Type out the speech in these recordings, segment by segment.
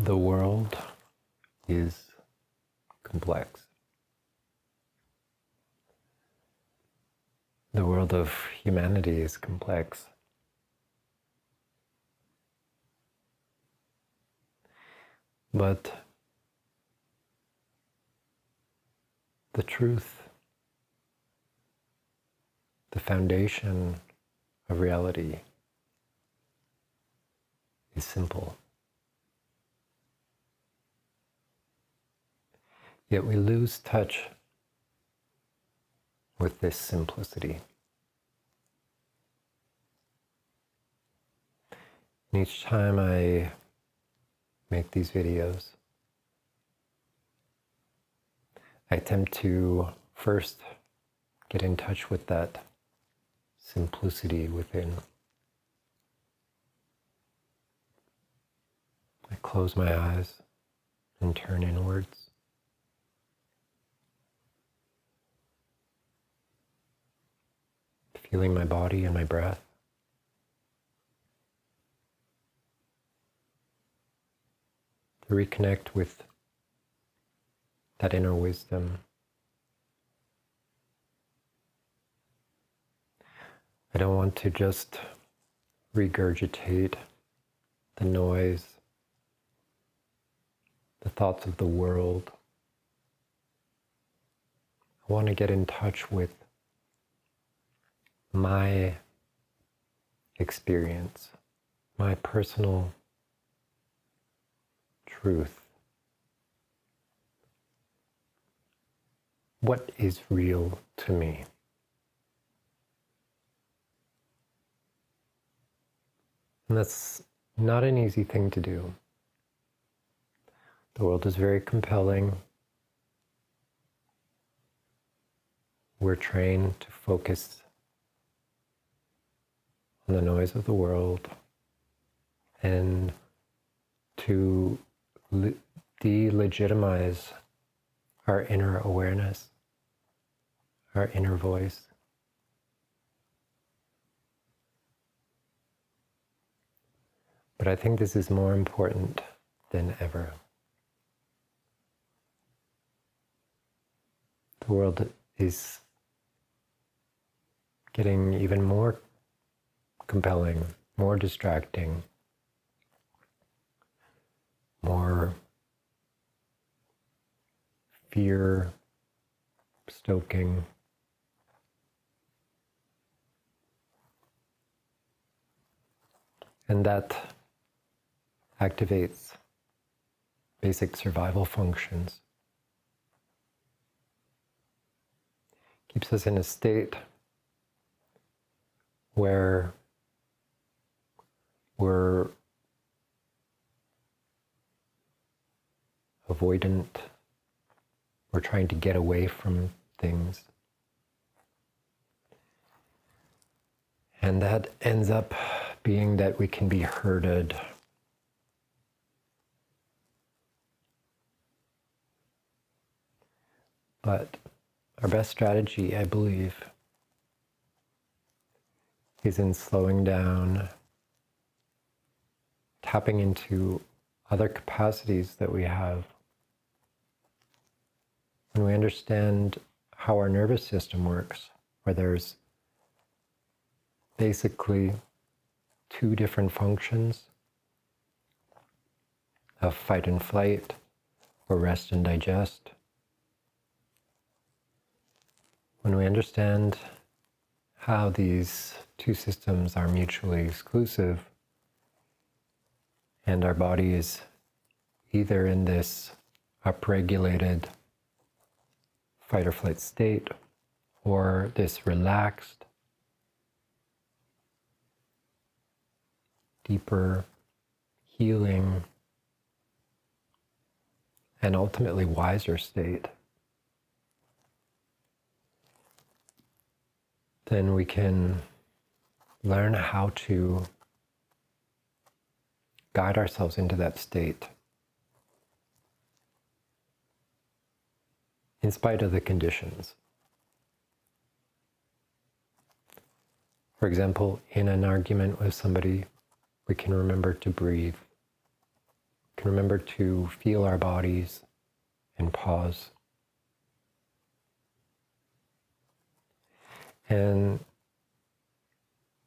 The world is complex. The world of humanity is complex. But the truth, the foundation of reality is simple. Yet we lose touch with this simplicity. And each time I make these videos, I attempt to first get in touch with that simplicity within. I close my eyes and turn inwards. Feeling my body and my breath. To reconnect with that inner wisdom. I don't want to just regurgitate the noise, the thoughts of the world. I want to get in touch with my experience, my personal truth. What is real to me? And that's not an easy thing to do. The world is very compelling. We're trained to focus on the noise of the world and to delegitimize our inner awareness, our inner voice. But I think this is more important than ever. The world is getting even more compelling, more distracting, more fear-stoking. And that activates basic survival functions. Keeps us in a state where we're avoidant, we're trying to get away from things. And that ends up being that we can be herded. But our best strategy, I believe, is in slowing down, tapping into other capacities that we have. When we understand how our nervous system works, where there's basically two different functions of fight and flight, or rest and digest. When we understand how these two systems are mutually exclusive, and our body is either in this upregulated fight or flight state, or this relaxed, deeper, healing, and ultimately wiser state, then we can learn how to guide ourselves into that state in spite of the conditions. For example, in an argument with somebody, we can remember to breathe can remember to feel our bodies and pause. And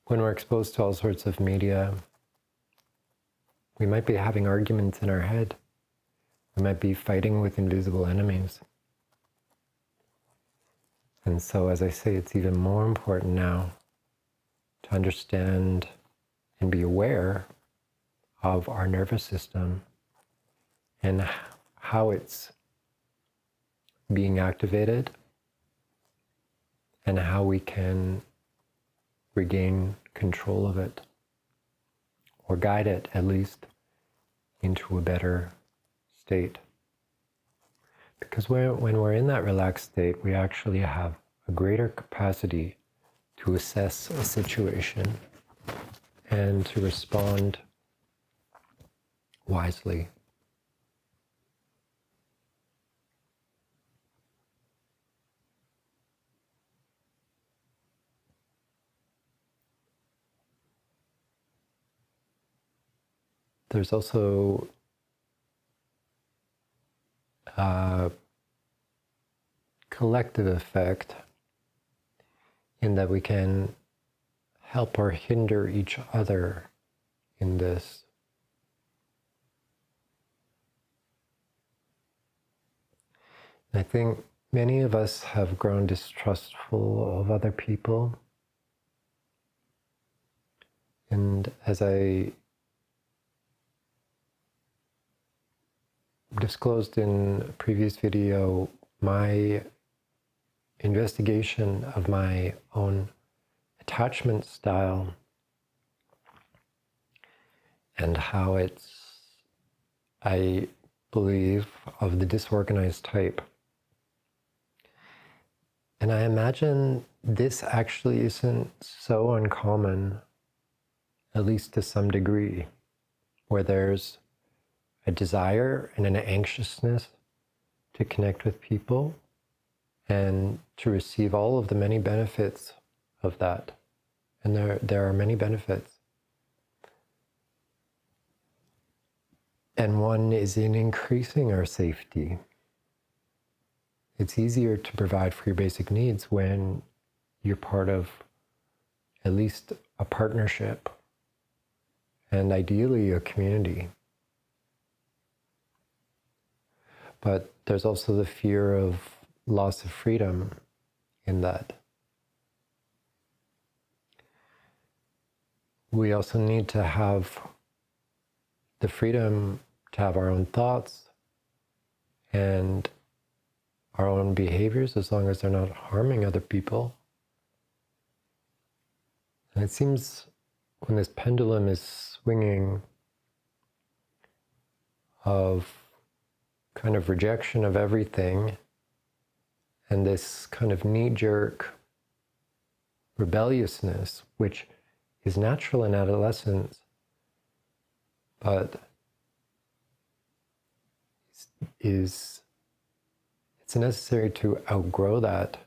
when we're exposed to all sorts of media, we might be having arguments in our head. We might be fighting with invisible enemies. And so, as I say, it's even more important now to understand and be aware of our nervous system and how it's being activated and how we can regain control of it, or guide it at least into a better state. Because when we're in that relaxed state, we actually have a greater capacity to assess a situation and to respond wisely. There's also a collective effect in that we can help or hinder each other in this. I think many of us have grown distrustful of other people. And as I disclosed in a previous video, my investigation of my own attachment style and how it's, I believe, of the disorganized type. And I imagine this actually isn't so uncommon, at least to some degree, where there's a desire and an anxiousness to connect with people and to receive all of the many benefits of that. And there are many benefits. And one is in increasing our safety. It's easier to provide for your basic needs when you're part of at least a partnership and ideally a community. But there's also the fear of loss of freedom in that. We also need to have the freedom to have our own thoughts and our own behaviors as long as they're not harming other people. And it seems when this pendulum is swinging of kind of rejection of everything and this kind of knee-jerk rebelliousness, which is natural in adolescence, but it's necessary to outgrow that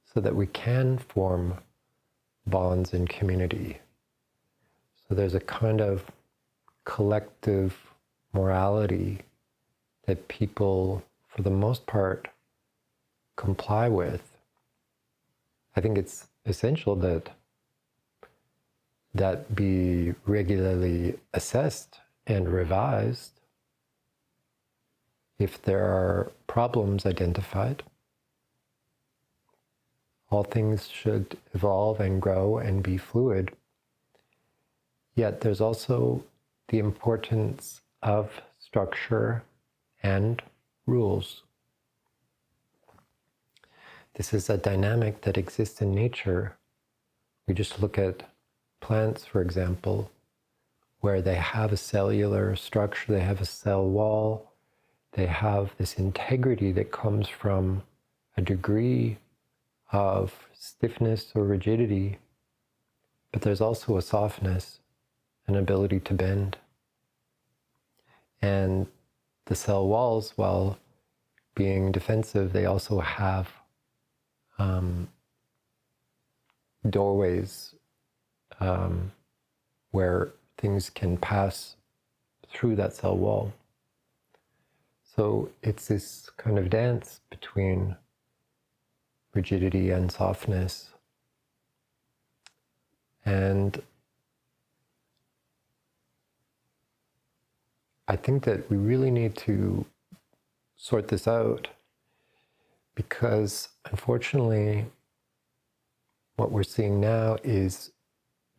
so that we can form bonds in community. So there's a kind of collective morality that people, for the most part, comply with. I think it's essential that be regularly assessed and revised if there are problems identified. All things should evolve and grow and be fluid. Yet there's also the importance of structure and rules. This is a dynamic that exists in nature. We just look at plants, for example, where they have a cellular structure, they have a cell wall, they have this integrity that comes from a degree of stiffness or rigidity, but there's also a softness, an ability to bend. And the cell walls, while being defensive, they also have doorways where things can pass through that cell wall. So it's this kind of dance between rigidity and softness. And I think that we really need to sort this out, because unfortunately what we're seeing now is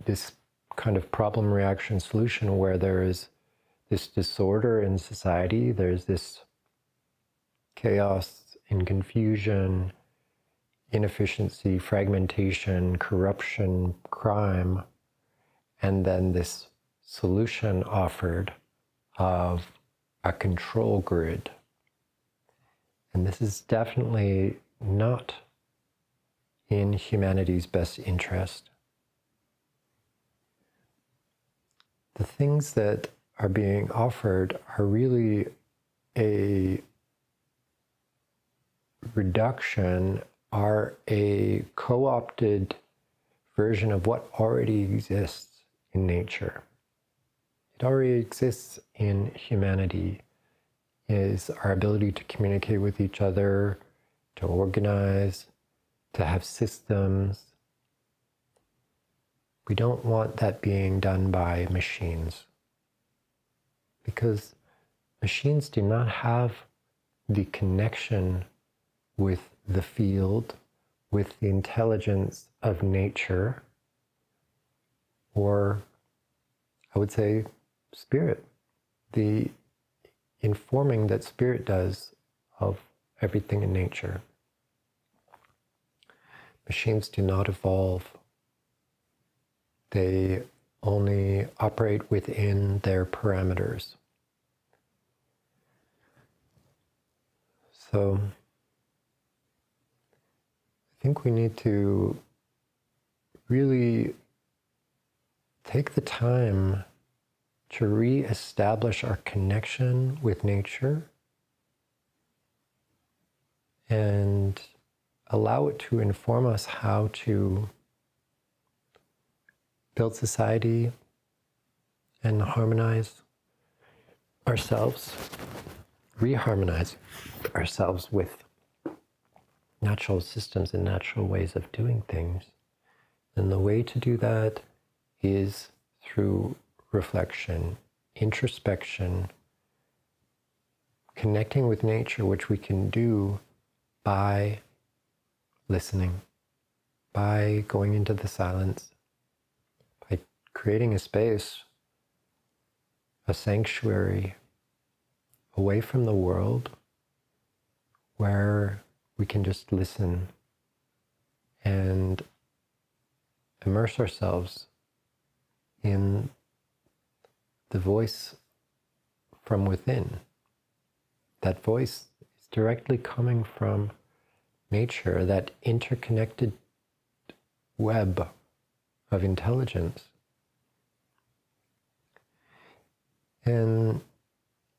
this kind of problem reaction solution where there is this disorder in society, there's this chaos and confusion, inefficiency, fragmentation, corruption, crime, and then this solution offered of a control grid. And this is definitely not in humanity's best interest. The things that are being offered are really a reduction, are a co-opted version of what already exists in nature. It already exists in humanity, is our ability to communicate with each other, to organize, to have systems. We don't want that being done by machines, because machines do not have the connection with the field, with the intelligence of nature, or I would say spirit, the informing that spirit does of everything in nature. Machines do not evolve. They only operate within their parameters. So I think we need to really take the time to re-establish our connection with nature and allow it to inform us how to build society and harmonize ourselves, reharmonize ourselves with natural systems and natural ways of doing things. And the way to do that is through reflection, introspection, connecting with nature, which we can do by listening, by going into the silence, by creating a space, a sanctuary away from the world where we can just listen and immerse ourselves in the voice from within. That voice is directly coming from nature, that interconnected web of intelligence. And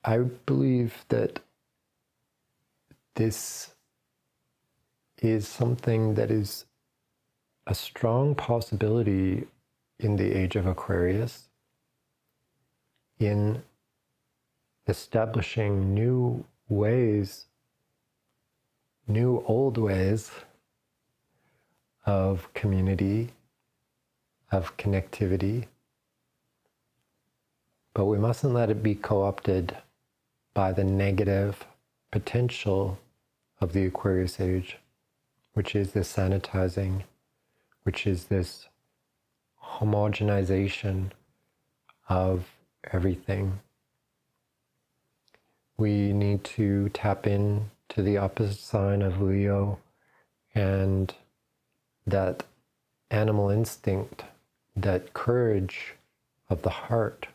I believe that this is something that is a strong possibility in the age of Aquarius, in establishing new ways, new old ways of community, of connectivity. But we mustn't let it be co-opted by the negative potential of the Aquarius age, which is this sanitizing, which is this homogenization of everything. We need to tap in to the opposite sign of Leo and that animal instinct, that courage of the heart.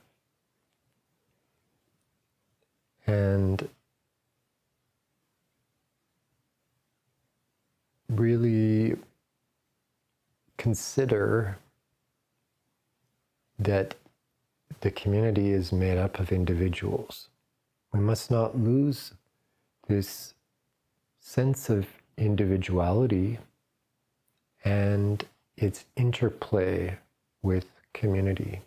And really consider that the community is made up of individuals. We must not lose this sense of individuality and its interplay with community.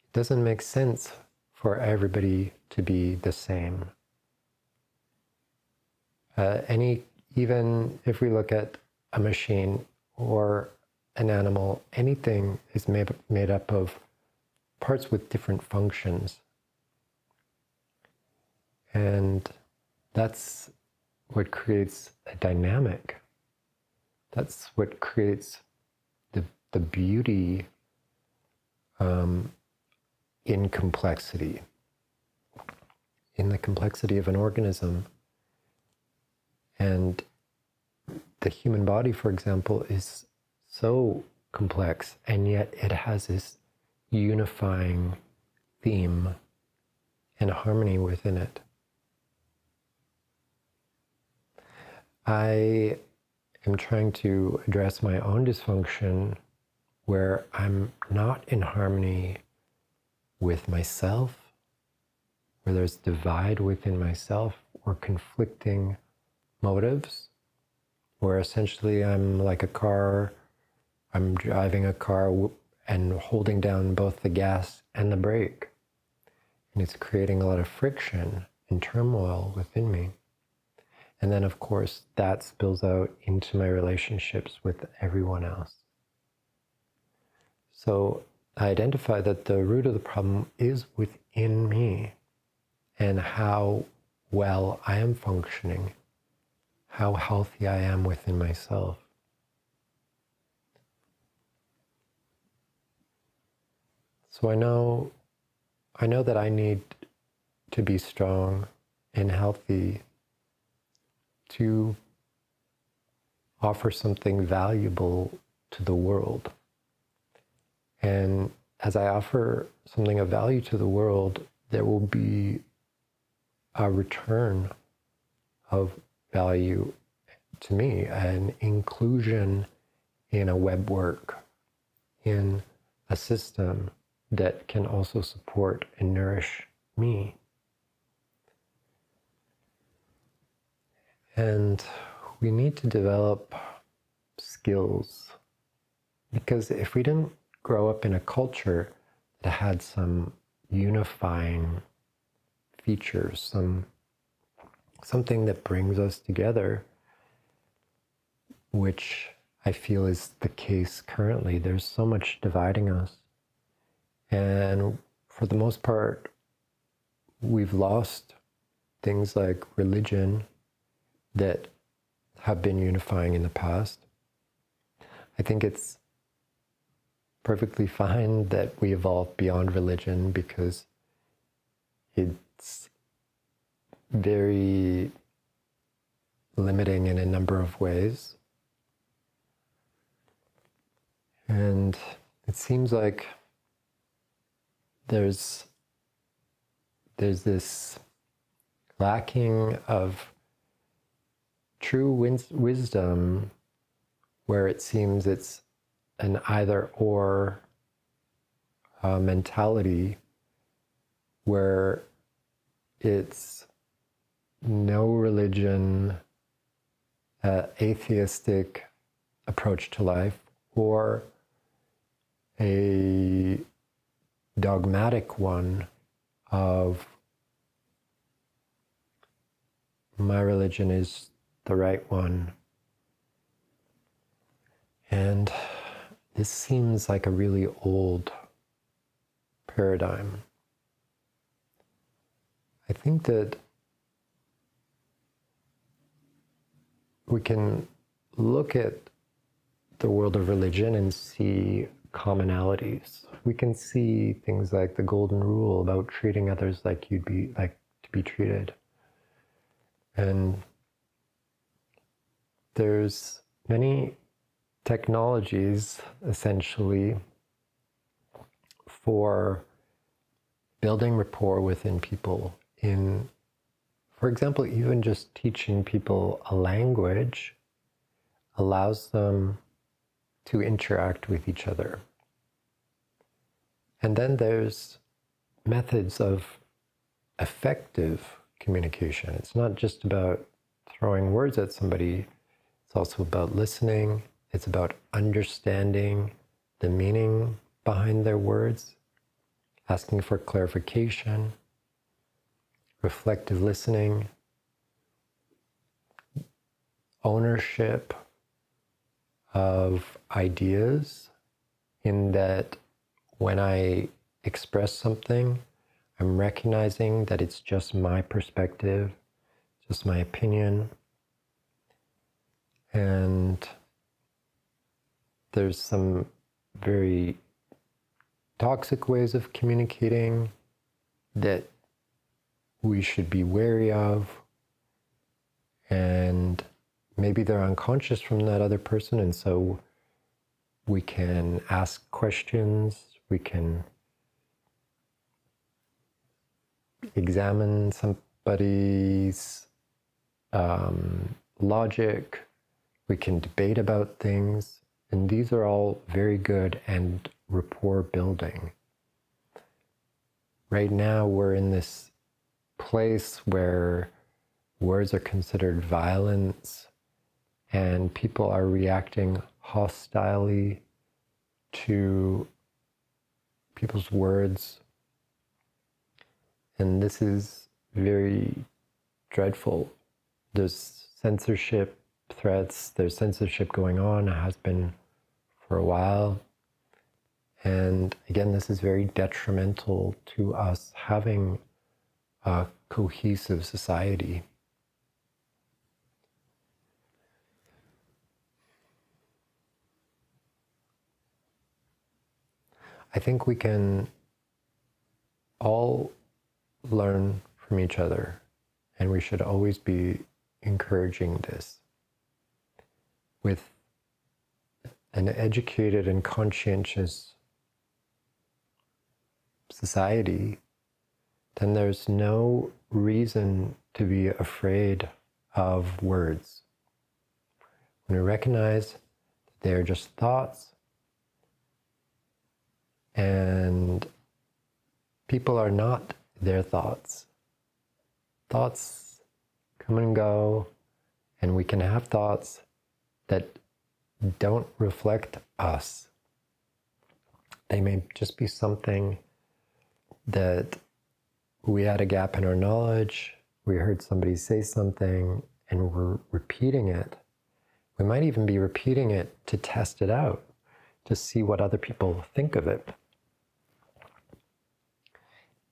It doesn't make sense for everybody to be the same. Even if we look at a machine or an animal, anything is made up of parts with different functions. And that's what creates a dynamic. That's what creates the beauty in complexity. In the complexity of an organism. And the human body, for example, is so complex, and yet it has this unifying theme and harmony within it. I am trying to address my own dysfunction where I'm not in harmony with myself, where there's divide within myself or conflicting motives, where essentially I'm like a car, I'm driving a car and holding down both the gas and the brake. And it's creating a lot of friction and turmoil within me. And then, of course, that spills out into my relationships with everyone else. So I identify that the root of the problem is within me and how well I am functioning, how healthy I am within myself. So I know that I need to be strong and healthy to offer something valuable to the world. And as I offer something of value to the world, there will be a return of value to me, an inclusion in a web work, in a system that can also support and nourish me. And we need to develop skills, because if we didn't grow up in a culture that had some unifying features, something that brings us together, which I feel is the case currently. There's so much dividing us. And for the most part, we've lost things like religion that have been unifying in the past. I think it's perfectly fine that we evolve beyond religion, because it's very limiting in a number of ways. And it seems like there's this lacking of true wisdom, where it seems it's an either-or mentality, where it's no religion, atheistic approach to life, or a dogmatic one of my religion is the right one. And this seems like a really old paradigm. I think that we can look at the world of religion and see commonalities. We can see things like the golden rule about treating others like you'd be like to be treated. And there's many technologies essentially for building rapport within people, in, for example, even just teaching people a language allows them to interact with each other. And then there's methods of effective communication. It's not just about throwing words at somebody. It's also about listening. It's about understanding the meaning behind their words, asking for clarification, reflective listening, ownership of ideas, in that when I express something, I'm recognizing that it's just my perspective, just my opinion, and there's some very toxic ways of communicating that we should be wary of, and maybe they're unconscious from that other person, and so we can ask questions, we can examine somebody's logic, we can debate about things, and these are all very good and rapport building. Right now we're in this place where words are considered violence and people are reacting hostilely to people's words. And this is very dreadful. There's censorship threats, there's censorship going on, it has been for a while. And again, this is very detrimental to us having a cohesive society. I think we can all learn from each other, and we should always be encouraging this. With an educated and conscientious society, then there's no reason to be afraid of words. When we recognize that they're just thoughts, and people are not their thoughts. Thoughts come and go, and we can have thoughts that don't reflect us. They may just be something that we had a gap in our knowledge, we heard somebody say something, and we're repeating it. We might even be repeating it to test it out, to see what other people think of it.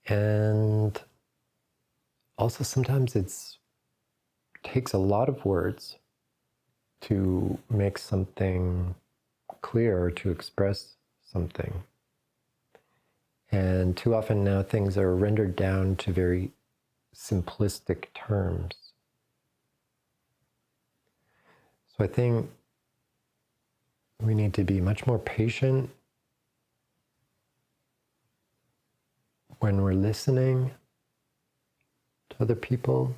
And also sometimes it takes a lot of words to make something clear or to express something. And too often now things are rendered down to very simplistic terms. So I think we need to be much more patient when we're listening to other people,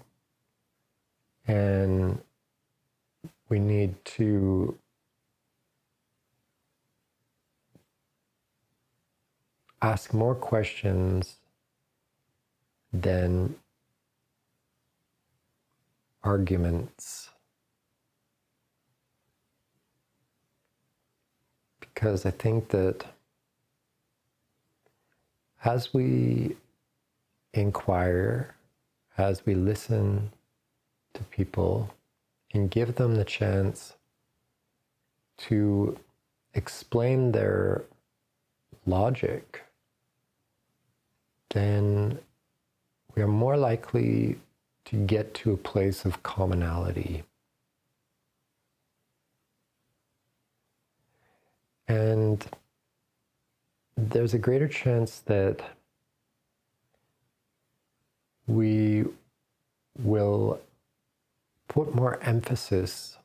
and we need to ask more questions than arguments. Because I think that as we inquire, as we listen to people and give them the chance to explain their logic, then we are more likely to get to a place of commonality. And there's a greater chance that we will put more emphasis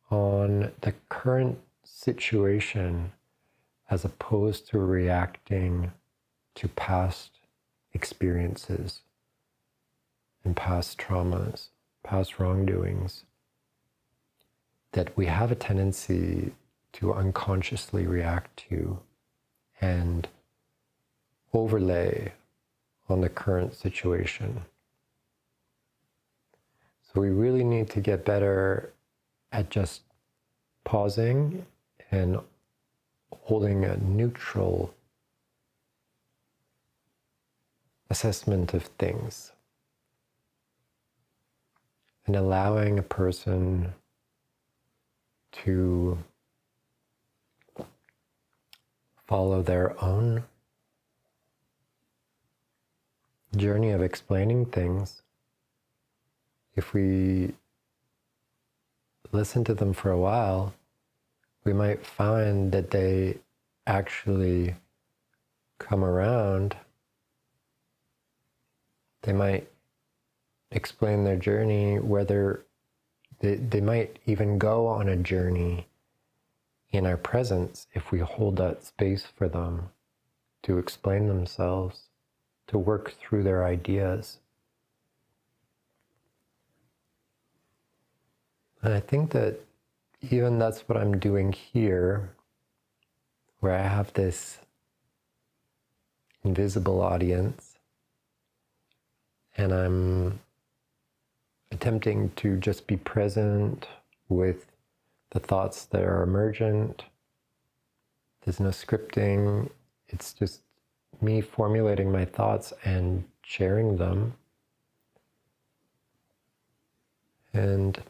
on the current situation as opposed to reacting to past experiences and past traumas, past wrongdoings, that we have a tendency to unconsciously react to and overlay on the current situation. So we really need to get better at just pausing and holding a neutral assessment of things. and allowing a person to follow their own journey of explaining things. If we listen to them for a while, we might find that they actually come around. They might explain their journey, whether they might even go on a journey in our presence if we hold that space for them to explain themselves, to work through their ideas. And I think that even that's what I'm doing here, where I have this invisible audience, and I'm attempting to just be present with the thoughts that are emergent. There's no scripting. It's just me formulating my thoughts and sharing them. And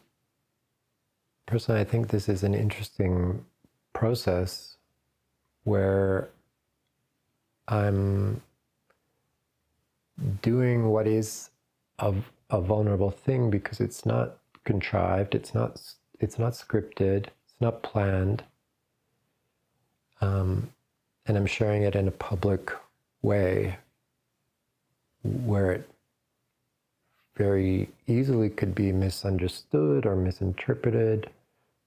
personally, I think this is an interesting process where I'm doing what is a vulnerable thing because it's not contrived, it's not scripted, it's not planned, and I'm sharing it in a public way where it very easily could be misunderstood or misinterpreted,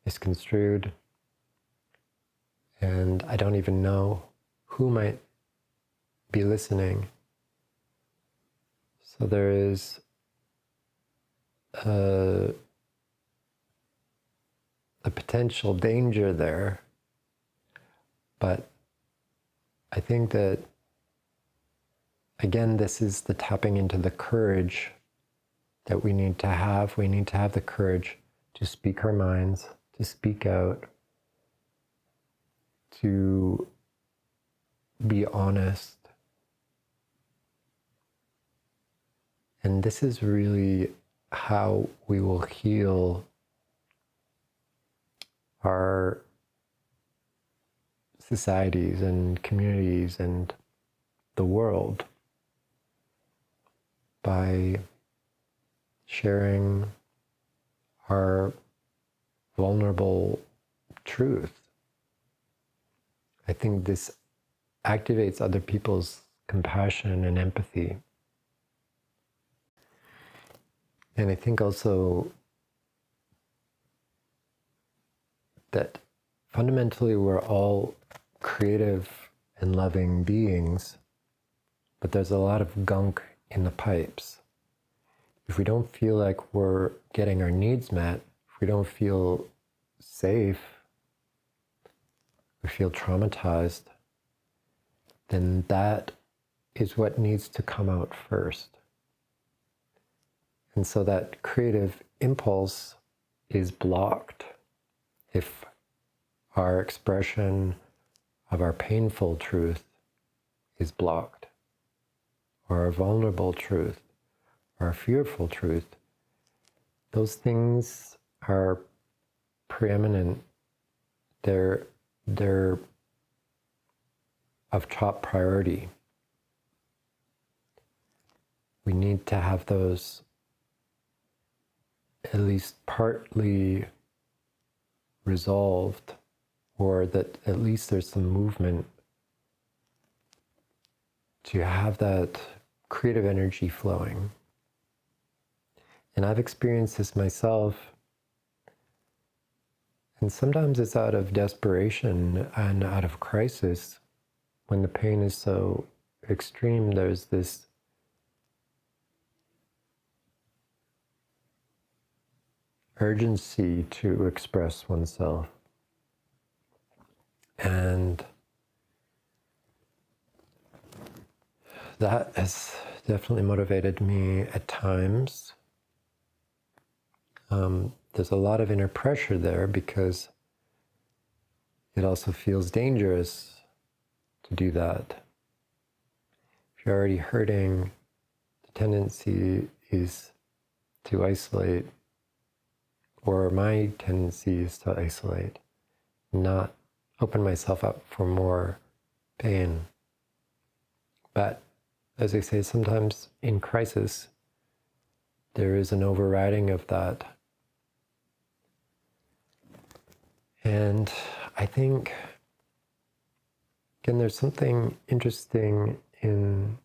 misconstrued, and I don't even know who might be listening. So there is a potential danger there, but I think that, again, this is the tapping into the courage that we need to have. We need to have the courage to speak our minds, to speak out, to be honest. And this is really how we will heal our societies and communities and the world, by sharing our vulnerable truth. I think this activates other people's compassion and empathy. And I think also that fundamentally we're all creative and loving beings, but there's a lot of gunk in the pipes. If we don't feel like we're getting our needs met, if we don't feel safe, we feel traumatized, then that is what needs to come out first. And so that creative impulse is blocked if our expression of our painful truth is blocked, or our vulnerable truth, or our fearful truth. Those things are preeminent. They're of top priority. We need to have those at least partly resolved, or that at least there's some movement to have that creative energy flowing. And I've experienced this myself, and sometimes it's out of desperation and out of crisis. When the pain is so extreme, there's this urgency to express oneself. And that has definitely motivated me at times. There's a lot of inner pressure there because it also feels dangerous to do that. If you're already hurting, the tendency is to isolate or my tendency is to isolate, not open myself up for more pain. But as I say, sometimes in crisis, there is an overriding of that. And I think, again, there's something interesting in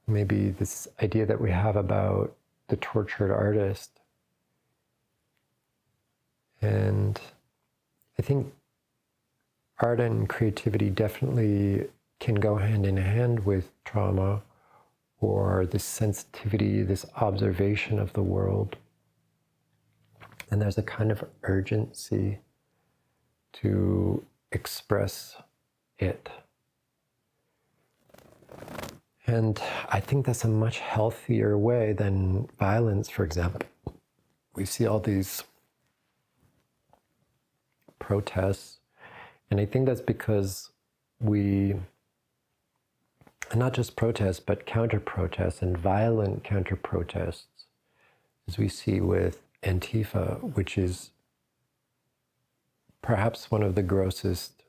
maybe this idea that we have about the tortured artist. And I think art and creativity definitely can go hand in hand with trauma, or this sensitivity, this observation of the world. And there's a kind of urgency to express it. And I think that's a much healthier way than violence, for example. We see all these protests, and I think that's because and not just protests, but counter-protests and violent counter-protests, as we see with Antifa, which is perhaps one of the grossest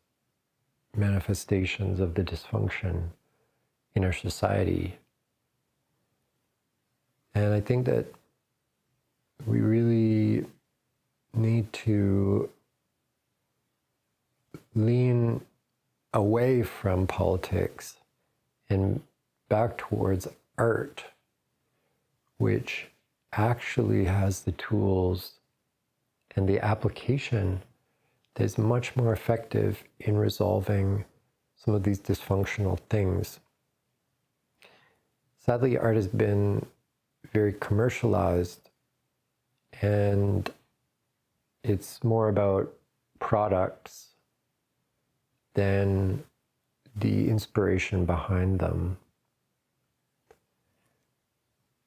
manifestations of the dysfunction in our society. And I think that we really need to lean away from politics and back towards art, which actually has the tools and the application that is much more effective in resolving some of these dysfunctional things. Sadly, art has been very commercialized, and it's more about products than the inspiration behind them.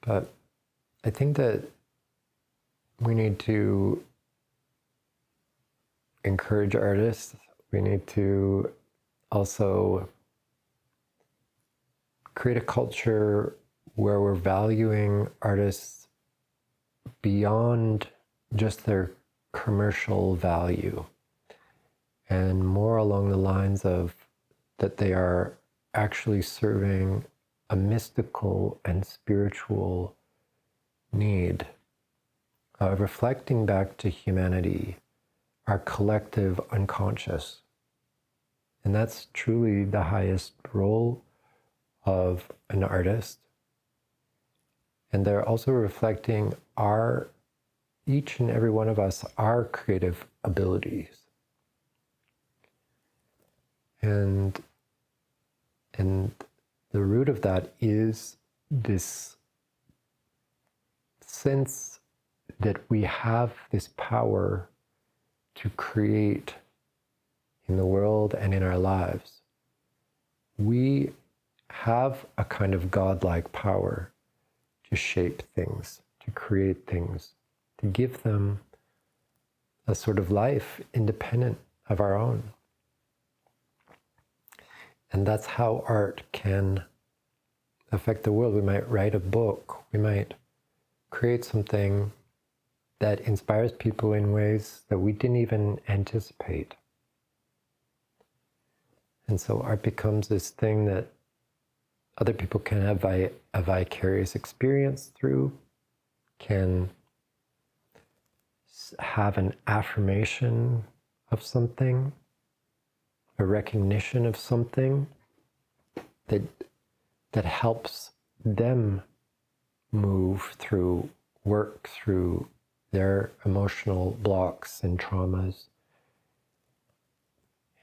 But I think that we need to encourage artists. We need to also create a culture where we're valuing artists beyond just their commercial value, and more along the lines of that they are actually serving a mystical and spiritual need, reflecting back to humanity, our collective unconscious. And that's truly the highest role of an artist. And they're also reflecting each and every one of us, our creative abilities. And the root of that is this sense that we have this power to create in the world and in our lives. We have a kind of godlike power to shape things, to create things, to give them a sort of life independent of our own. And that's how art can affect the world. We might write a book, we might create something that inspires people in ways that we didn't even anticipate. And so art becomes this thing that other people can have a vicarious experience through, can have an affirmation of something, a recognition of something that helps them move through, work through their emotional blocks and traumas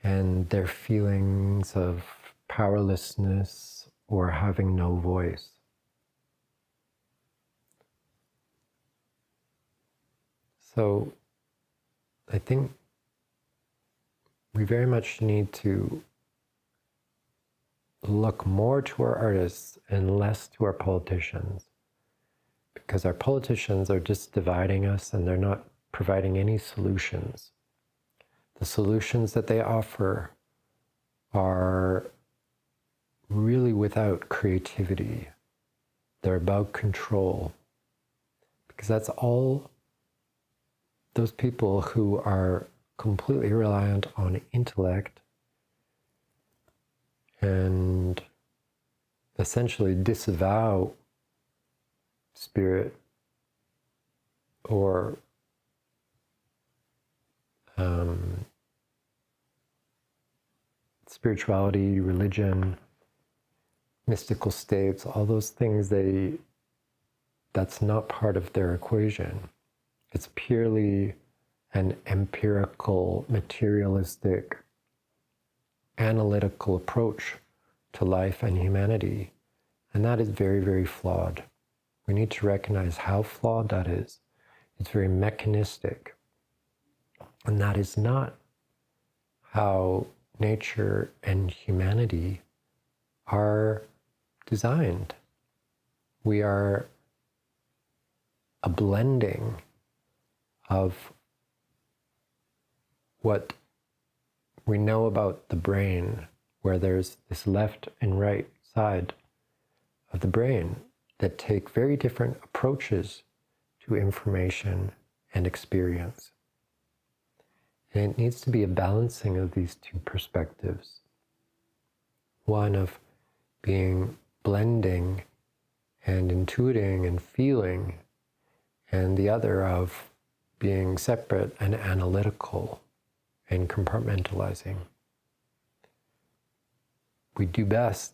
and their feelings of powerlessness or having no voice. So I think we very much need to look more to our artists and less to our politicians, because our politicians are just dividing us and they're not providing any solutions. The solutions that they offer are really without creativity. They're about control, Because that's all those people who are completely reliant on intellect and essentially disavow spirit or spirituality, religion, mystical states, all those things, that's not part of their equation. It's purely an empirical, materialistic, analytical approach to life and humanity. And that is very, very flawed. We need to recognize how flawed that is. It's very mechanistic. And that is not how nature and humanity are designed. We are a blending of what we know about the brain, where there's this left and right side of the brain that take very different approaches to information and experience. And it needs to be a balancing of these two perspectives. One of being blending and intuiting and feeling, and the other of being separate and analytical and compartmentalizing. We do best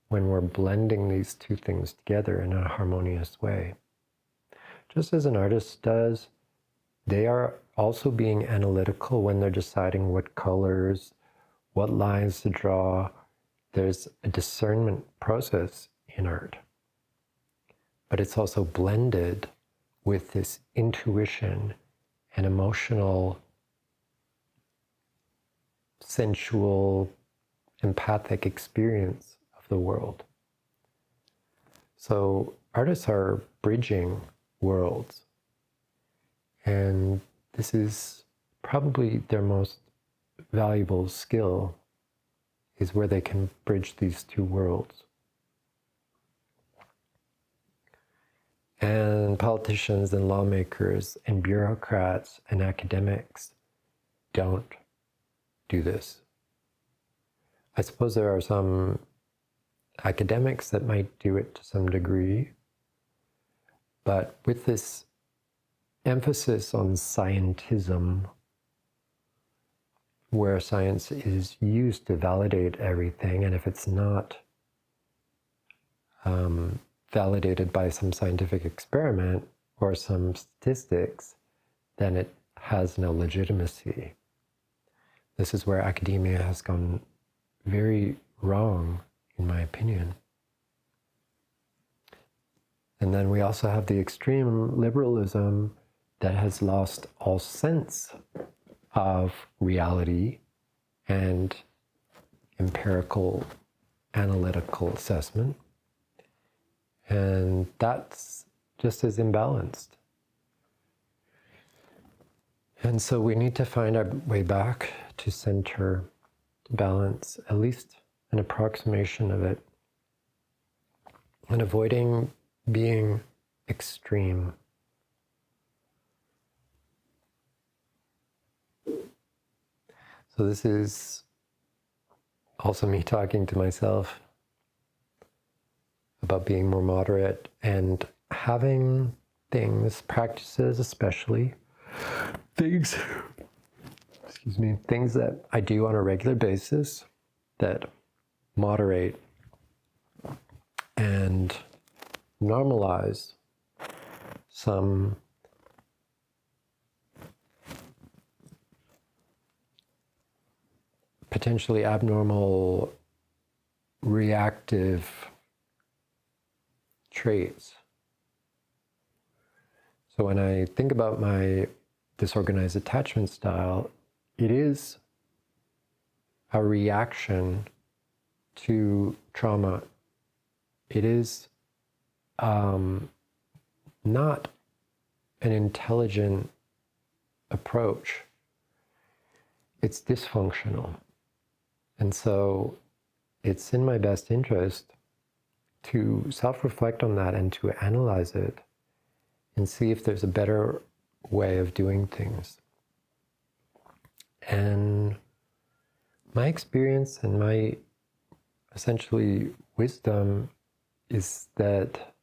when we're blending these two things together in a harmonious way. Just as an artist does, they are also being analytical when they're deciding what colors, what lines to draw. There's a discernment process in art. But it's also blended with this intuition and emotional, sensual, empathic experience of the world. So artists are bridging worlds. And this is probably their most valuable skill, is where they can bridge these two worlds. And politicians and lawmakers and bureaucrats and academics don't do this. I suppose there are some academics that might do it to some degree, but with this emphasis on scientism, where science is used to validate everything, and if it's not validated by some scientific experiment or some statistics, then it has no legitimacy. This is where academia has gone very wrong, in my opinion. And then we also have the extreme liberalism that has lost all sense of reality and empirical, analytical assessment. And that's just as imbalanced. And so we need to find our way back to center, to balance, at least an approximation of it, and avoiding being extreme. So this is also me talking to myself about being more moderate and having things, practices especially, things that I do on a regular basis that moderate and normalize some potentially abnormal reactive traits. So when I think about my disorganized attachment style, it is a reaction to trauma. It is not an intelligent approach. It's dysfunctional. And so it's in my best interest to self-reflect on that and to analyze it and see if there's a better way of doing things. And my experience and my essentially wisdom is that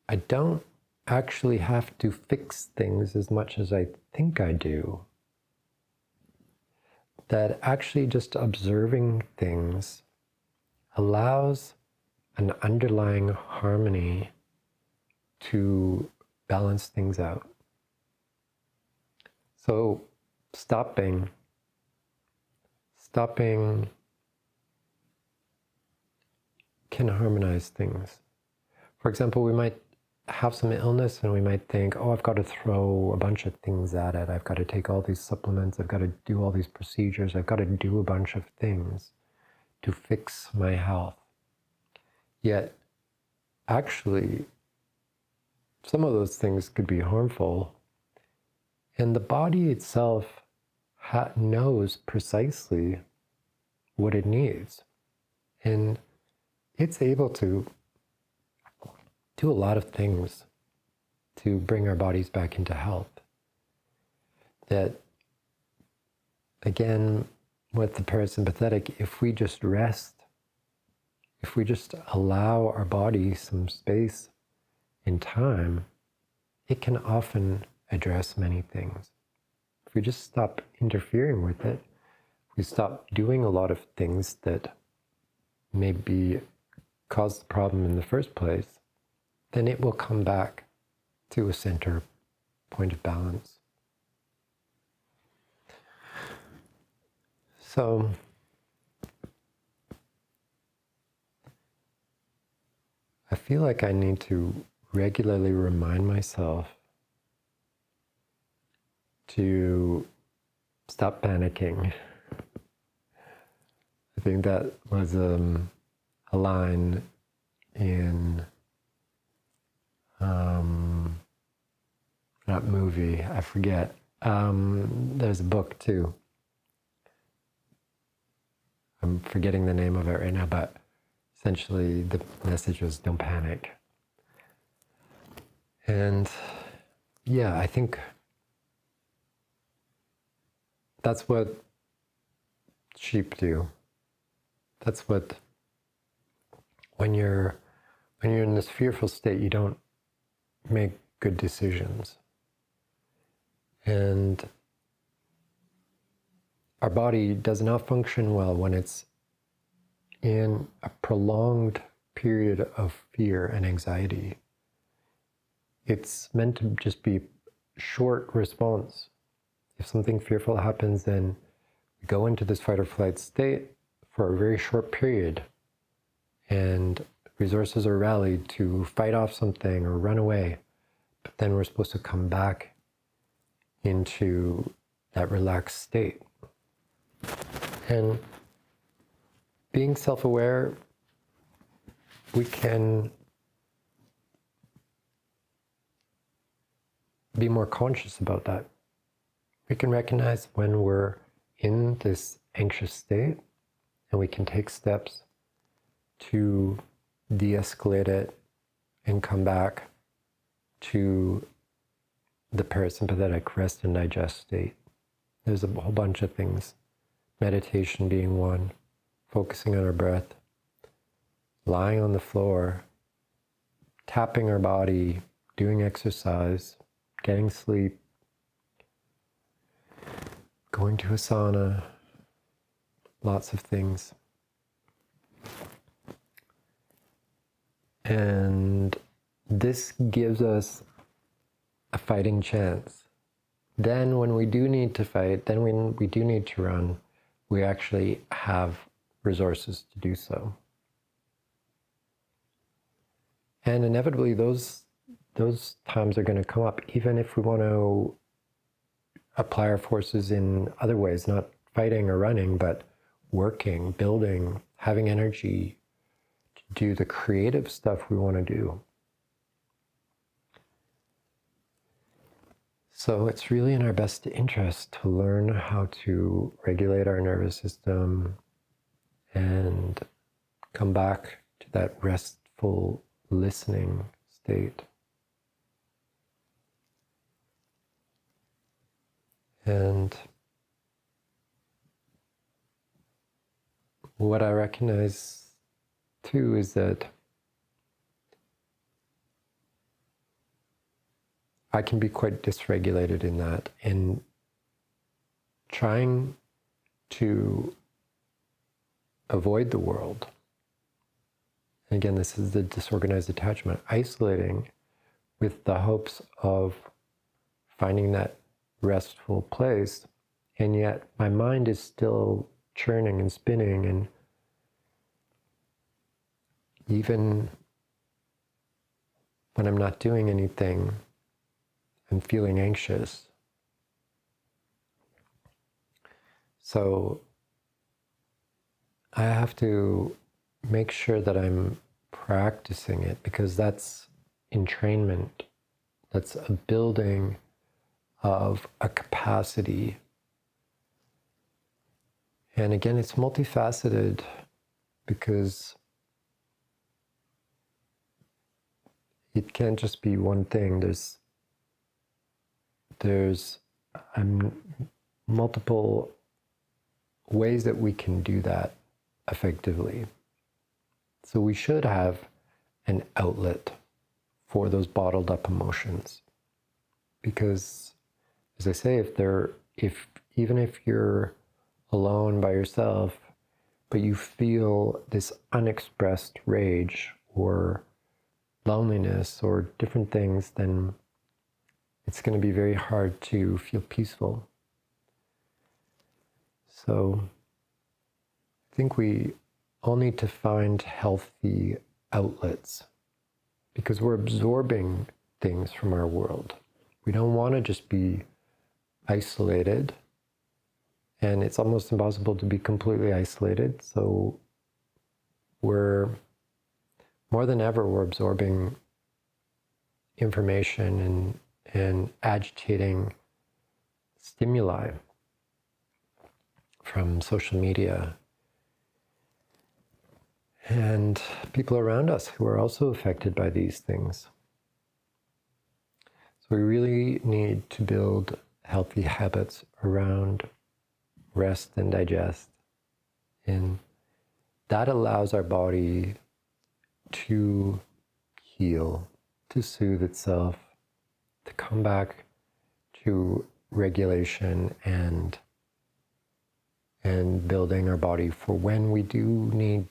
I don't actually have to fix things as much as I think I do. That actually just observing things allows an underlying harmony to balance things out. So stopping can harmonize things. For example, we might have some illness and we might think, oh, I've got to throw a bunch of things at it. I've got to take all these supplements. I've got to do all these procedures. I've got to do a bunch of things to fix my health. Yet, actually, some of those things could be harmful. And the body itself knows precisely what it needs. And it's able to do a lot of things to bring our bodies back into health. That, again, with the parasympathetic, if we just rest, if we just allow our body some space and time, it can often address many things. If we just stop interfering with it, if we stop doing a lot of things that maybe caused the problem in the first place, then it will come back to a center point of balance. So, I feel like I need to regularly remind myself to stop panicking. I think that was a line in that movie, I forget. There's a book too. I'm forgetting the name of it right now, but essentially the message was don't panic. And yeah, I think that's what sheep do. That's what, when you're in this fearful state, you don't make good decisions. And our body does not function well when it's in a prolonged period of fear and anxiety. It's meant to just be short response. If something fearful happens, then we go into this fight or flight state for a very short period, and resources are rallied to fight off something or run away. But then we're supposed to come back into that relaxed state. And being self-aware, we can be more conscious about that. We can recognize when we're in this anxious state, and we can take steps to de-escalate it and come back to the parasympathetic rest and digest state. There's a whole bunch of things. Meditation being one, focusing on our breath, lying on the floor, tapping our body, doing exercise, getting sleep, going to a sauna, lots of things. And this gives us a fighting chance. Then when we do need to fight, then when we do need to run, we actually have resources to do so. And inevitably those times are going to come up, even if we want to apply our forces in other ways, not fighting or running, but working, building, having energy to do the creative stuff we want to do. So it's really in our best interest to learn how to regulate our nervous system and come back to that restful listening state. And what I recognize too is that I can be quite dysregulated in that, and trying to avoid the world. And again, this is the disorganized attachment, isolating with the hopes of finding that restful place, and yet my mind is still churning and spinning, and even when I'm not doing anything, I'm feeling anxious. So I have to make sure that I'm practicing it, because that's entrainment. That's a building of a capacity. And again, it's multifaceted, because it can't just be one thing. There's multiple ways that we can do that effectively. So we should have an outlet for those bottled up emotions, because, as I say, even if you're alone by yourself, but you feel this unexpressed rage or loneliness or different things, then it's going to be very hard to feel peaceful. So I think we all need to find healthy outlets, because we're absorbing things from our world. We don't want to just be isolated, and it's almost impossible to be completely isolated. So more than ever, we're absorbing information and agitating stimuli from social media and people around us who are also affected by these things. So we really need to build healthy habits around rest and digest, and that allows our body to heal, to soothe itself, to come back to regulation and building our body for when we do need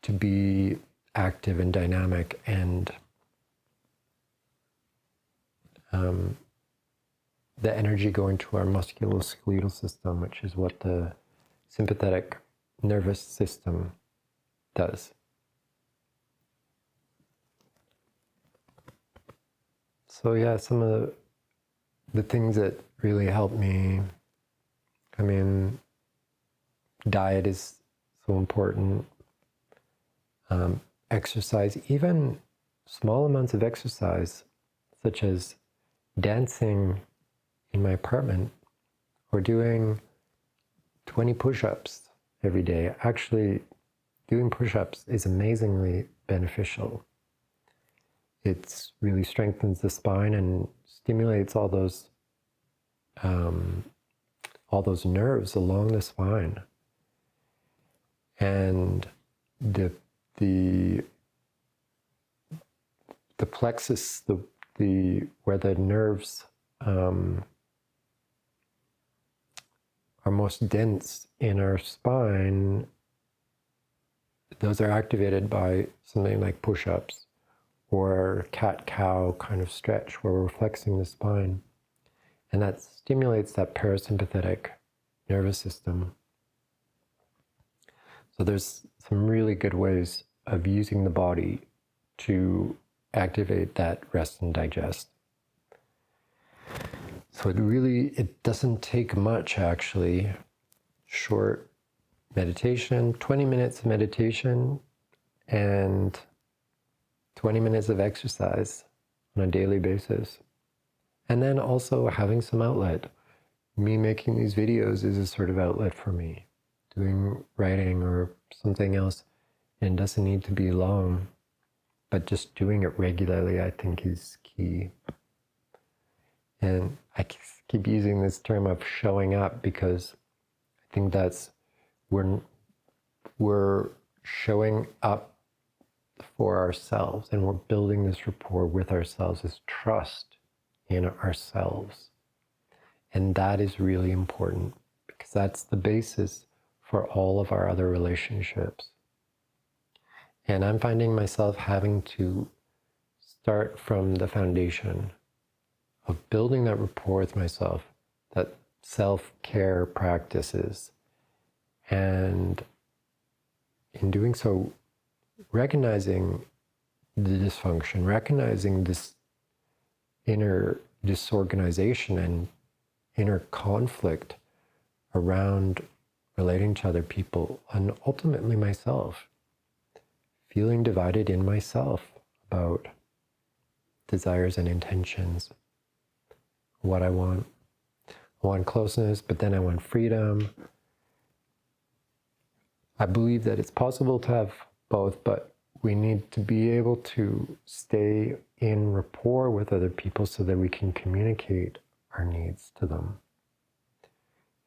to be active and dynamic, and the energy going to our musculoskeletal system, which is what the sympathetic nervous system does. So yeah, some of the things that really help me, diet is so important. Exercise, even small amounts of exercise, such as dancing in my apartment or doing 20 push-ups every day. Actually, doing push-ups is amazingly beneficial. It really strengthens the spine and stimulates all those nerves along the spine. And the plexus, where the nerves are most dense in our spine, those are activated by something like push-ups or cat-cow kind of stretch, where we're flexing the spine. And that stimulates that parasympathetic nervous system. So there's some really good ways of using the body to activate that rest and digest. So it doesn't take much, actually. Short meditation, 20 minutes of meditation, and 20 minutes of exercise on a daily basis. And then also having some outlet. Me making these videos is a sort of outlet for me. Doing writing or something else, and it doesn't need to be long, but just doing it regularly, I think, is key. And I keep using this term of showing up because I think that's when we're showing up for ourselves and we're building this rapport with ourselves, this trust in ourselves. And that is really important because that's the basis for all of our other relationships. And I'm finding myself having to start from the foundation of building that rapport with myself, that self-care practices. And in doing so, recognizing the dysfunction, recognizing this inner disorganization and inner conflict around relating to other people and ultimately myself, feeling divided in myself about desires and intentions, what I want. I want closeness, but then I want freedom. I believe that it's possible to have both, but we need to be able to stay in rapport with other people so that we can communicate our needs to them.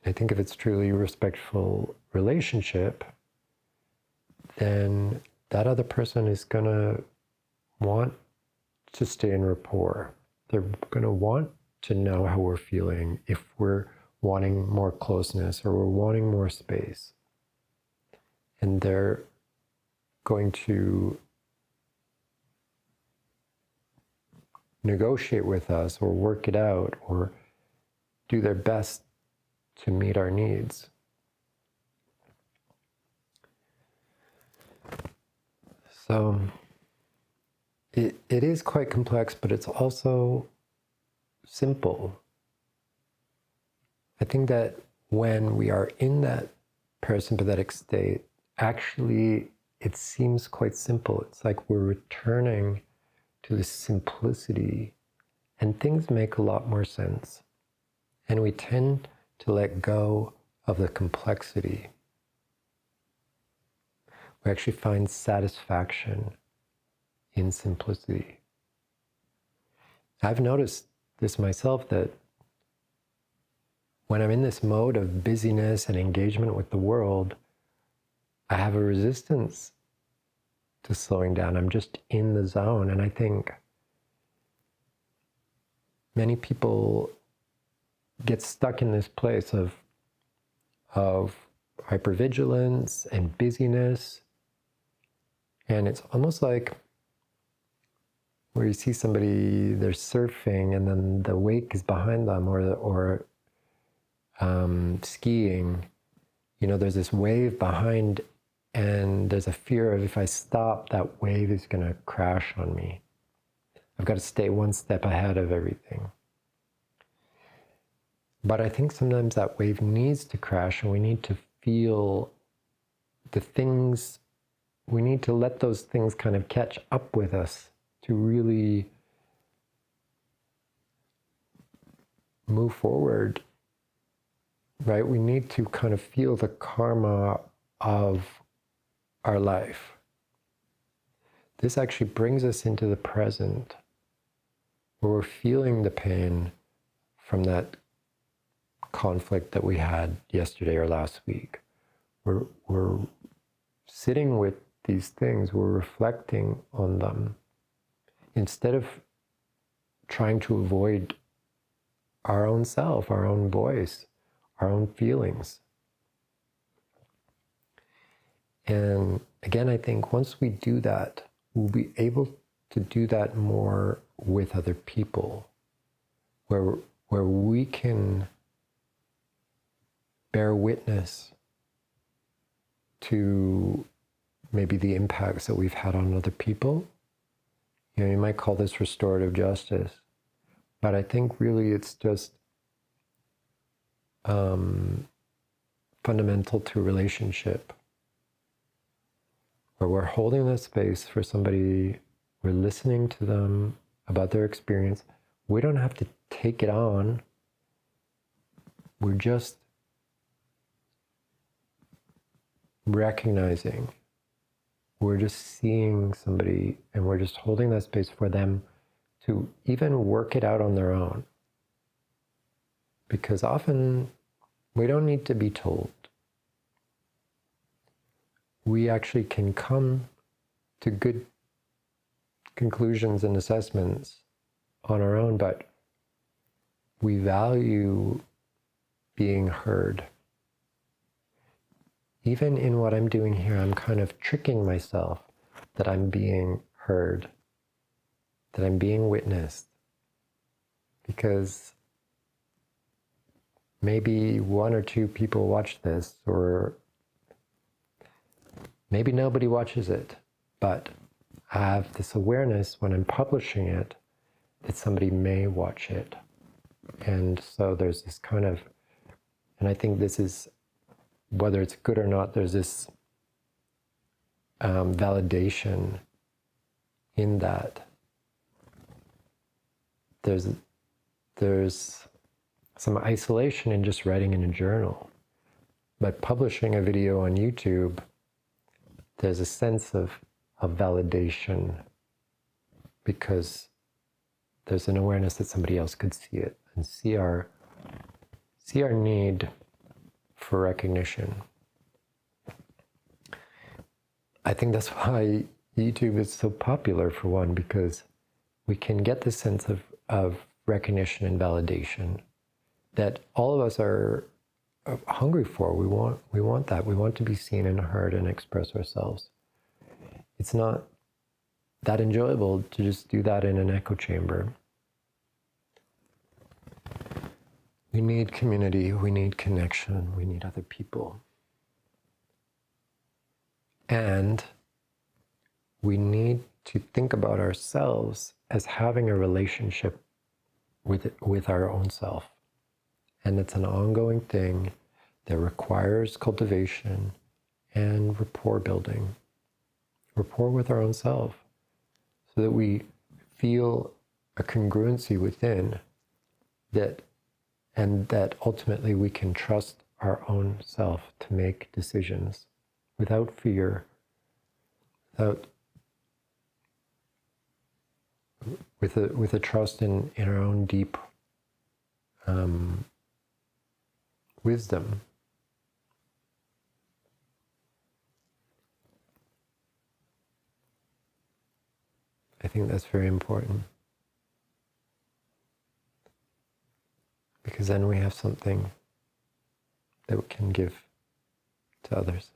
I think if it's truly a respectful relationship, then that other person is going to want to stay in rapport. They're going to want to know how we're feeling if we're wanting more closeness or we're wanting more space. And they're going to negotiate with us or work it out or do their best to meet our needs. So it is quite complex, but it's also simple. I think that when we are in that parasympathetic state, actually it seems quite simple. It's like we're returning to the simplicity and things make a lot more sense. And we tend to let go of the complexity. We actually find satisfaction in simplicity. I've noticed this myself, that when I'm in this mode of busyness and engagement with the world, I have a resistance to slowing down. I'm just in the zone. And I think many people get stuck in this place of hypervigilance and busyness. And it's almost like where you see somebody, they're surfing and then the wake is behind them, or skiing. You know, there's this wave behind and there's a fear of if I stop, that wave is going to crash on me. I've got to stay one step ahead of everything. But I think sometimes that wave needs to crash and we need to feel the things, we need to let those things kind of catch up with us to really move forward, right? We need to kind of feel the karma of our life. This actually brings us into the present, where we're feeling the pain from that conflict that we had yesterday or last week. We're sitting with these things, we're reflecting on them, instead of trying to avoid our own self, our own voice, our own feelings. And again, I think once we do that, we'll be able to do that more with other people, where we can bear witness to maybe the impacts that we've had on other people. You know, you might call this restorative justice, but I think really it's just fundamental to relationship, where we're holding that space for somebody, we're listening to them about their experience. We don't have to take it on. We're just recognizing. We're just seeing somebody and we're just holding that space for them to even work it out on their own. because often we don't need to be told. We actually can come to good conclusions and assessments on our own, but we value being heard. Even in what I'm doing here, I'm kind of tricking myself that I'm being heard, that I'm being witnessed, because maybe one or two people watch this, or maybe nobody watches it, but I have this awareness when I'm publishing it that somebody may watch it. And so there's this kind of, and I think this is, whether it's good or not, there's this validation in that. There's some isolation in just writing in a journal. But publishing a video on YouTube, there's a sense of validation, because there's an awareness that somebody else could see it and see our need for recognition. I think that's why YouTube is so popular, for one, because we can get this sense of recognition and validation that all of us are hungry for. We want that. We want to be seen and heard and express ourselves. It's not that enjoyable to just do that in an echo chamber. We need community, we need connection, we need other people. And we need to think about ourselves as having a relationship with our own self. And it's an ongoing thing that requires cultivation and rapport building. Rapport with our own self, so that we feel a congruency within that, and that ultimately we can trust our own self to make decisions without fear, with a trust in our own deep wisdom. I think that's very important, because then we have something that we can give to others.